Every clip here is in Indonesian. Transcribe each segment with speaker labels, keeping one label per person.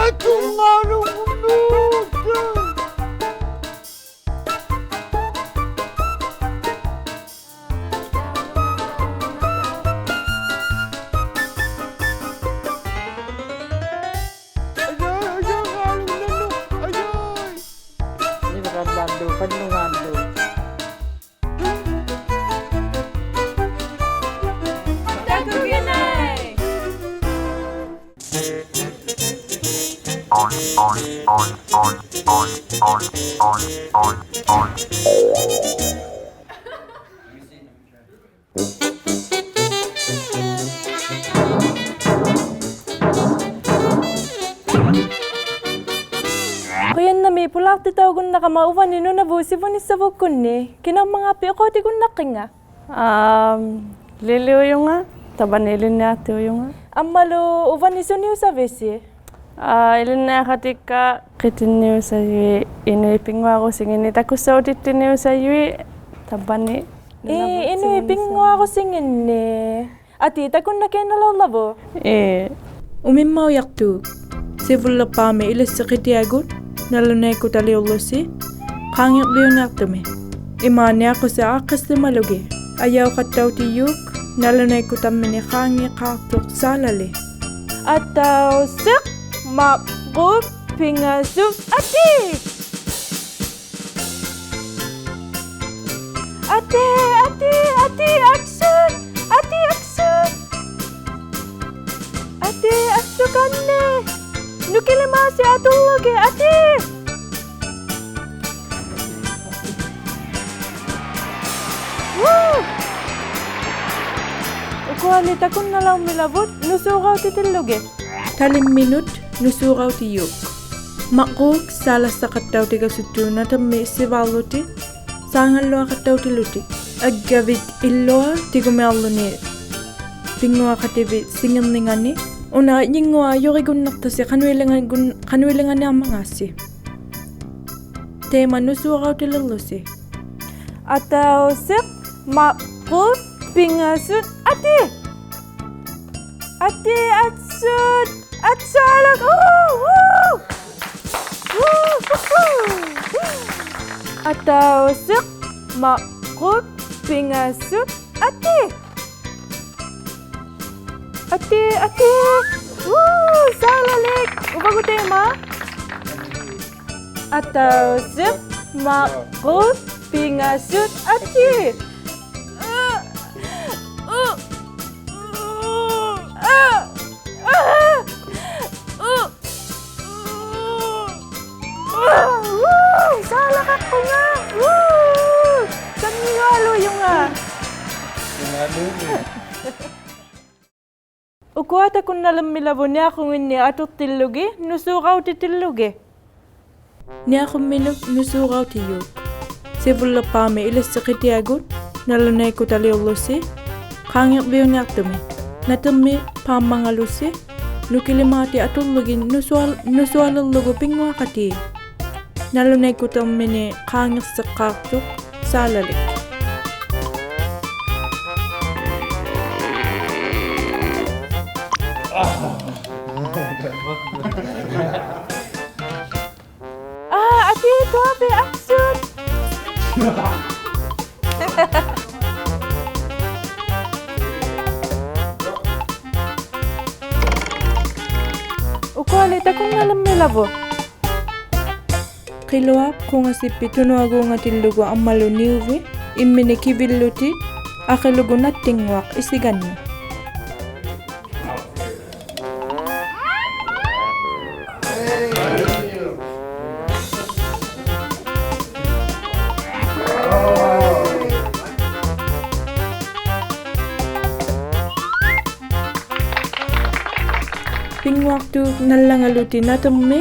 Speaker 1: Ini berat bandu, penuh bandu.
Speaker 2: Kuyan na may pulak titawagon na kamauvan nino na busi po ni sabukun ni. Kinang mga piyoko ti kun nakinga.
Speaker 3: Liliw yung nga. Tabanilin natin yung nga.
Speaker 2: Amalo uvan ni suniyo sa besi.
Speaker 3: Ilin na katika kitiniw sa yui. Inuipingwa ko singin ni takusaw titiniw sa yui. Tabani.
Speaker 2: Inuipingwa ako singin ni. Atita kun na kayo nalalabo.
Speaker 4: Umimmaw yaktu. Sivulla pame ilis sakit yagut. Nalunay ko tali ulosi. Kangyak liyon yaktumi. Imani ako sa akas na malugi. Ayaw kataw ti yuk. Nalunay ko tamini kangyak kaktuk salali.
Speaker 2: Ataw sik makuk pingasuk ati. Ati aksun. Ati aksun. Ati aksukan ni. Nukilimasi atulog ati. Woo! Ukualita kun nalang milabot, nusukaw titilog
Speaker 4: Talim minut nusuraw ti yuk. Makuk salas sa kataw ti kasutu na tami sivaluti. Sangan lo kataw ti luti. Aggavit illoa ti gumello ni. Pingwa katibi singin ningani. Una yingwa yorigun naktasi kanwilangan ni amangasi. Tema nusuraw ti lulusi.
Speaker 2: Ataw sik makuk pingasut ati. Ati atsut atsalak. Ataw sik makuk pingasut ati. Ati. Salalik. Ubago tema. Ataw sik makuk pingasut ati. Salak ako nga. Saan niyalo yung nga? Ukuata kun nalam milabo niya kung ini ato tilugi, nusukaw ti tilugi.
Speaker 4: Niya kumilog nusuraw ti yuk. Sivulla pame ilis sakit yagut. Nalunay ko tali ulosi. Kangyak liyon yaktumi. Natami pamangalusi. Nukilimati atulugin nusualalugo pingwa kati. Nalunay ko tamini kangyak sa kaktuk salalik.
Speaker 2: Ati ito abe aksun. Ukualita kung nalam milabo.
Speaker 4: Kiloa kung asipi tunuago nga tilugo ang maluniwi. Imini kibilutit. Akilugo na tingwak isigan mo. Pingwak tu nalangaluti na tumi.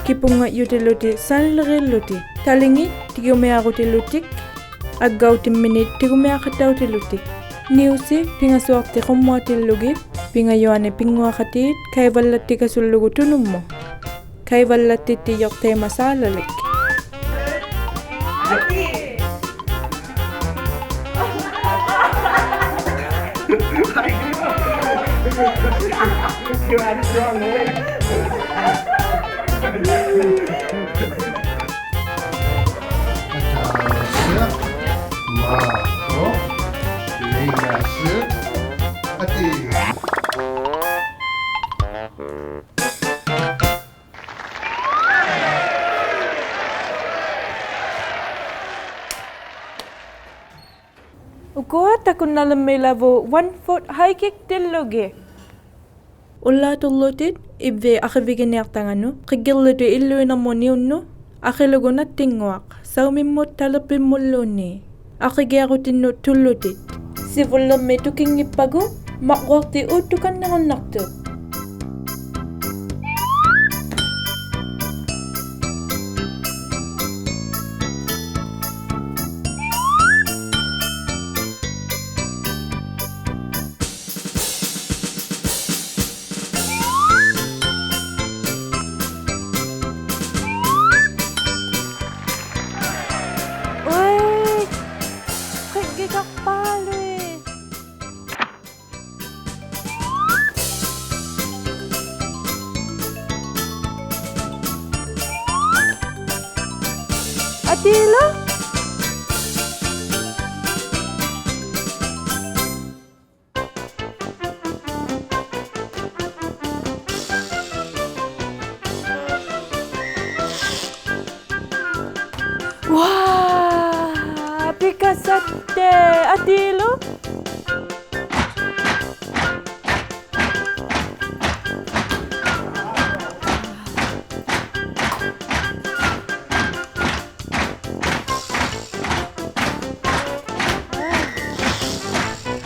Speaker 4: Kipunga yutiluti sanlagiluti. Talingi tigumi ako tilutik. Agaw timinit tigumi ako taw tilutik. Niusi pingasuak ti kumwa tilugi. Pingayoane pingwa katit kay balat ti kasulugo tunum mo. Kay balat ti tiyok te masalalik.
Speaker 5: 마코 레이아스 파티
Speaker 2: Uko takun nalamay lavo 1 foot high kick tilloge.
Speaker 4: Ulla tullutit ibbe akhivigineartanganu qigillutu illuinamuni unnu akhilugunat tinguaq saumimmut talapimmulluunni akhigearutinnu tullutit sivullammi tukingippagu maqworti uuttukannaqonnartu
Speaker 2: Uy! Kagigak palo eh. Atila? Wah, pikasatte, Atilo?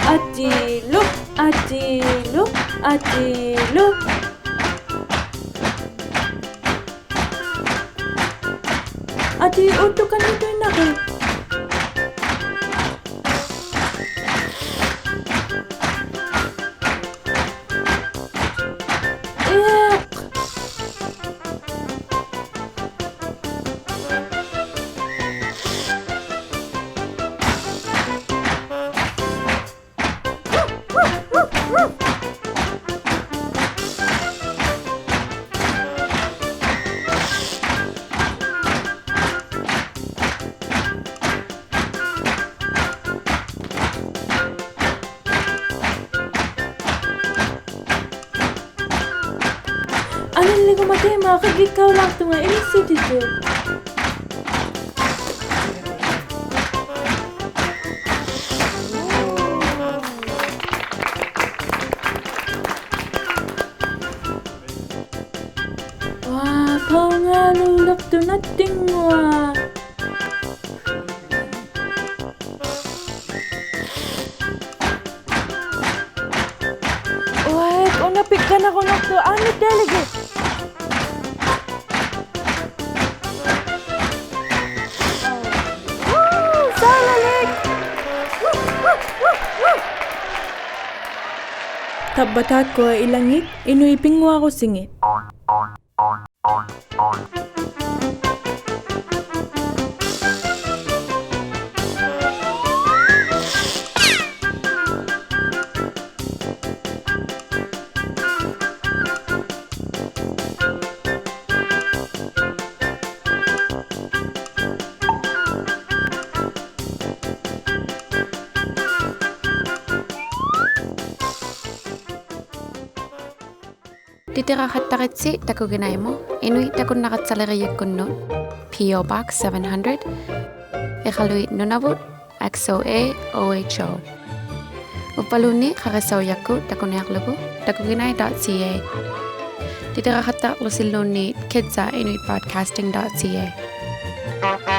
Speaker 2: Atilo, Atilo, Atilo. Ati, utukan nito yung nakit. Eek! Anong ligo mati, makagikaw lang ito nga. Inisip dito. Wah, pangalulak to nating wah. Wait, unapik ka na ko na to. Ano delegate? Salalig!
Speaker 4: tabbatat ko ilangit inuipingwa ko singit
Speaker 6: Titirahattaritsi takugenaimo Inuit takunnaqatsaleriakkunnu PO Box 700 Iqaluit Nunavut XOA OHO Upaluni qarasawyakku takuneaqlugu takugenai.ca Titirahattaqlusilluunni kids@inuitbroadcasting.ca